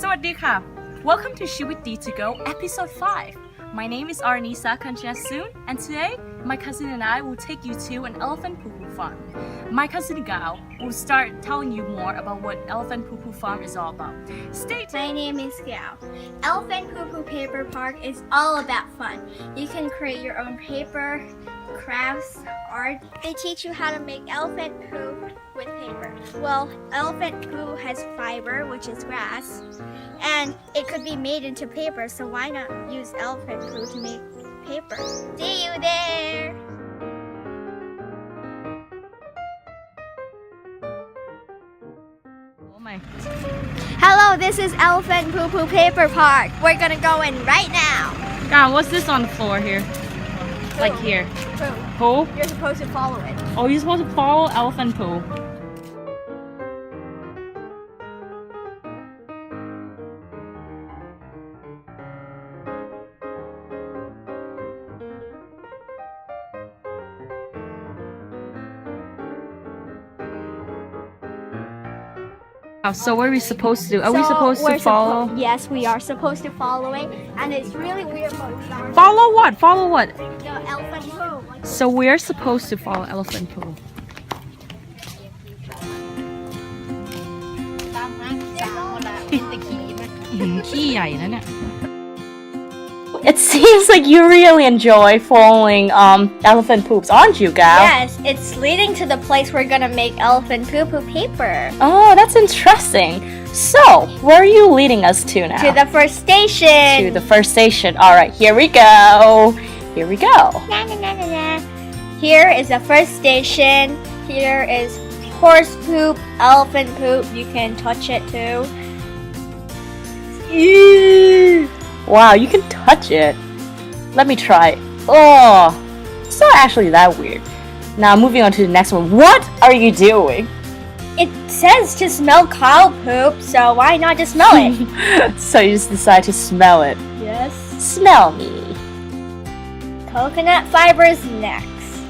สวัสดีค่ะ Welcome to Cheewitdee To Go episode 5. My name is Arnisa Kanchanasoon, and today my cousin and I will take you to an elephant poo-poo farm. My cousin Gao will start telling you more about what elephant poo-poo farm is all about. Stay tuned. My name is Gao. Elephant Poo-Poo Paper Park is all about fun. You can create your own paper, crafts, art. They teach you how to make elephant poo with paper. Well, elephant poo has fiber, which is grass, and it could be made into paper, so why not use elephant poo to make paper? See you there! Oh my. Hello, this is Elephant Poo-Poo Paper Park. We're gonna go in right now. Gao, what's this on the floor here? Like here. Poo. Poo? You're supposed to follow it. Oh, you're supposed to follow elephant poo. So what are we supposed to do? Are we supposed to follow? Yes, we are supposed to follow it, and it's really weird, but we are. Follow what? Follow what? The elephant poo. So we're supposed to follow elephant poo. It seems like you really enjoy following elephant poops, aren't you, Gao? Yes, it's leading to the place we're gonna make elephant poo-poo paper. Oh, that's interesting. So, where are you leading us to now? To the first station. To the first station. All right, here we go. Here we go. Na, na, na, na, na. Here is the first station. Here is horse poop, elephant poop. You can touch it too. Ew. Wow, you can touch it. Let me try. Oh, it's not actually that weird. Now, moving on to the next one. What are you doing? It says to smell cow poop, so why not just smell it? So you just decide to smell it. Yes. Smell me. Coconut fibers next.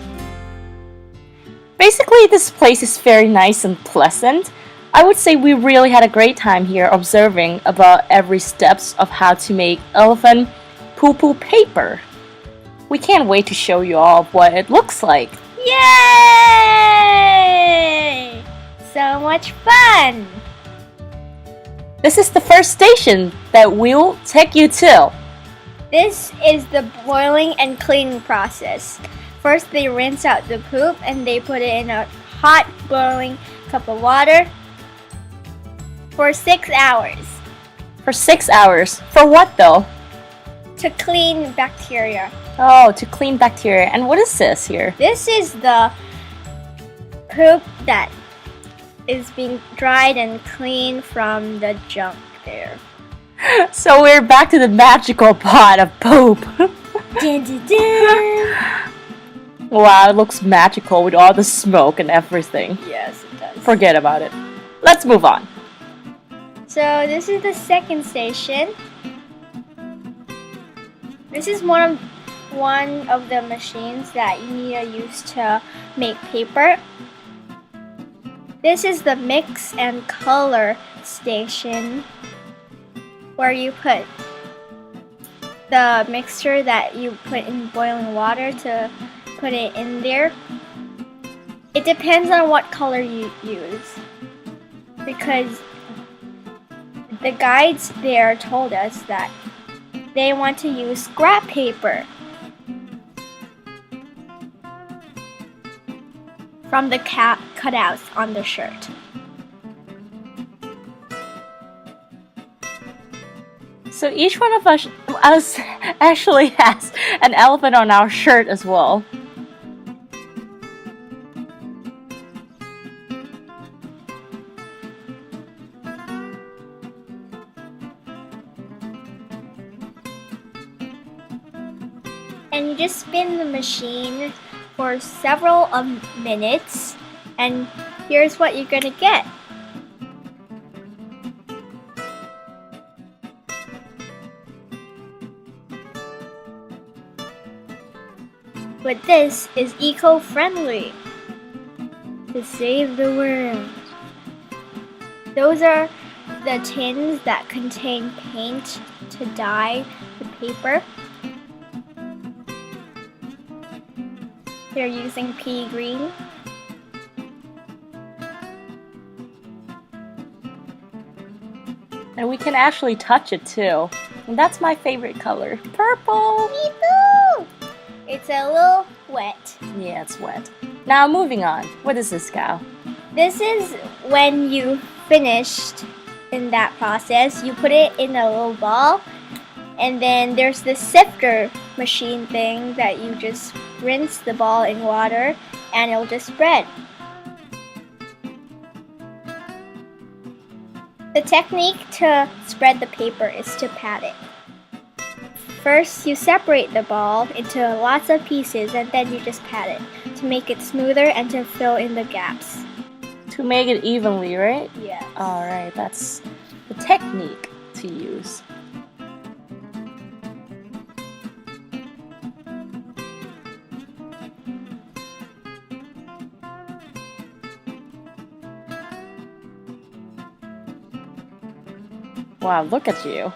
Basically, this place is very nice and pleasant. I would say we really had a great time here observing about every steps of how to make elephant poo-poo paper. We can't wait to show you all what it looks like. Yay! So much fun! This is the first station that we'll take you to. This is the boiling and cleaning process. First, they rinse out the poop and they put it in a hot boiling cup of water for 6 hours. For 6 hours. For what though? To clean bacteria. Oh, to clean bacteria. And what is this here? This is the poop that is being dried and cleaned from the junk there. So we're back to the magical pot of poop. Dun, dun, dun. Wow, it looks magical with all the smoke and everything. Yes, it does. Forget about it. Let's move on. So this is the second station. This is one of the machines that you need to use to make paper. This is the mix and color station where you put the mixture that you put in boiling water to put it in there. It depends on what color you use, because the guides there told us that they want to use scrap paper from the cutouts on the shirt. So each one of us actually has an elephant on our shirt as well. And you just spin the machine for several minutes, and here's what you're gonna get. But this is eco-friendly to save the world. Those are the tins that contain paint to dye the paper. They're using pea green. And we can actually touch it too. And that's my favorite color. Purple! Me too! It's a little wet. Yeah, it's wet. Now moving on. What is this, Gal? This is when you finished in that process. You put it in a little ball, and then there's this sifter machine thing that you just rinse the ball in water and it'll just spread. The technique to spread the paper is to pat it. First, you separate the ball into lots of pieces and then you just pat it to make it smoother and to fill in the gaps. To make it evenly, right? Yes. Alright, that's the technique to use. Wow, look at you.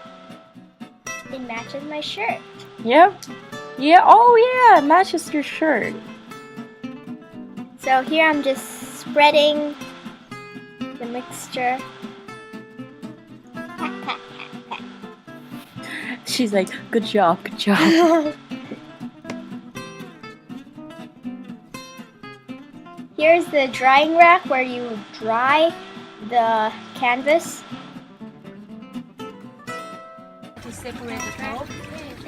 It matches my shirt. Yep. Yeah, oh yeah, it matches your shirt. So here I'm just spreading the mixture. Pat, pat, pat, pat. She's like, good job, good job. Here's the drying rack where you dry the canvas. To separate the top,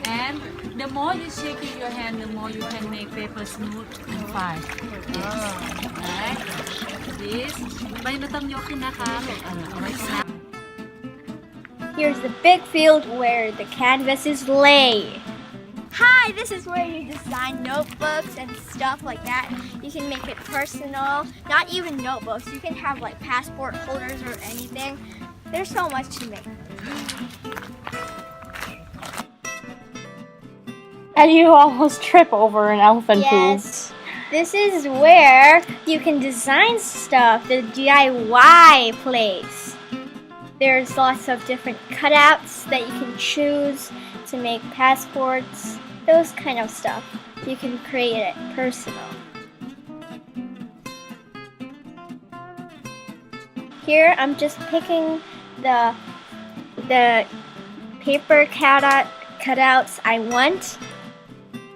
and the more you shake in your hand, the more you can make paper smooth and fine. Yes. Alright. This. Bay na tong yoko na ka. Alright. Snap. Here's the big field where the canvas is laid. Hi, this is where you design notebooks and stuff like that. You can make it personal, not even notebooks. You can have like passport holders or anything. There's so much to make. And you almost trip over an elephant Yes. This is where you can design stuff, the DIY place. There's lots of different cutouts that you can choose to make passports, those kind of stuff. You can create it personal. Here I'm just picking the paper cutouts I want.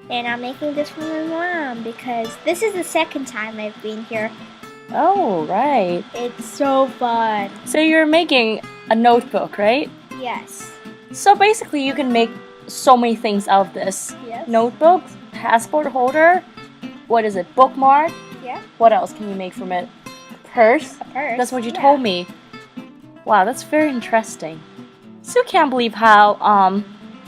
And I'm making this for my mom because this is the second time I've been here. Oh, right. It's so fun. So you're making a notebook, right? Yes. So basically you can make so many things out of this. Yes. Notebook, passport holder, what is it, bookmark? Yeah. What else can you make from it? Purse? A purse. That's what you Yeah. told me. Wow, that's very interesting. Still can't believe how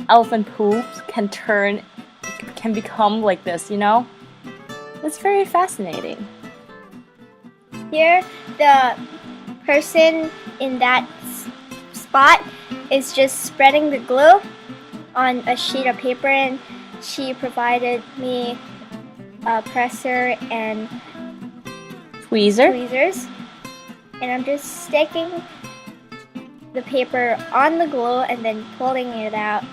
elephant poops can become like this, you know? It's very fascinating. Here, the person in that spot is just spreading the glue on a sheet of paper, and she provided me a presser and tweezers. And I'm just sticking the paper on the glue and then pulling it out.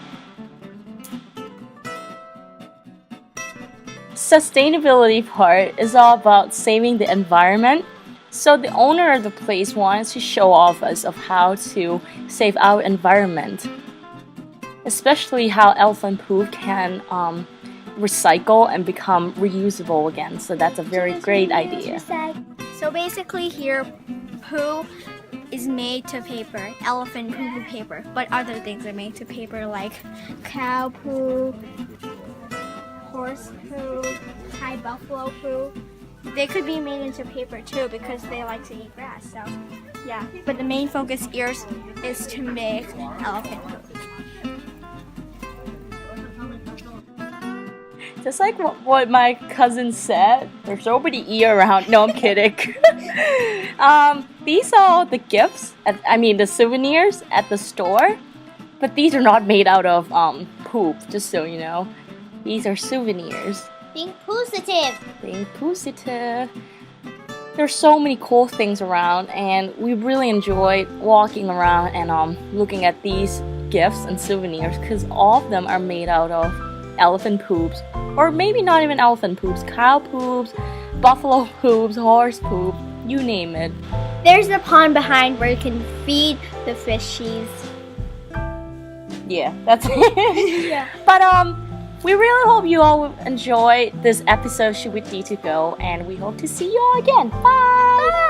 Sustainability part is all about saving the environment. So the owner of the place wants to show off us of how to save our environment, especially how elephant poop can recycle and become reusable again. So that's a very great idea. So basically here, poo is made to paper, elephant poo paper, but other things are made to paper like cow poo, horse poo, Thai buffalo poo. They could be made into paper too because they like to eat grass. So yeah, but the main focus here is to make elephant poo. Just like what my cousin said, there's nobody ear around. No, I'm kidding. These are the gifts, the souvenirs at the store, but these are not made out of poop, just so you know. These are souvenirs. Being positive. Being positive. there's so many cool things around, and we really enjoyed walking around and looking at these gifts and souvenirs because all of them are made out of elephant poops, or maybe not even elephant poops, cow poops, buffalo poops, horse poop, you name it. There's a pond behind where you can feed the fishies. Yeah, that's it. Yeah. But we really hope you all enjoyed this episode Cheewitdee To Go, and we hope to see you all again. Bye!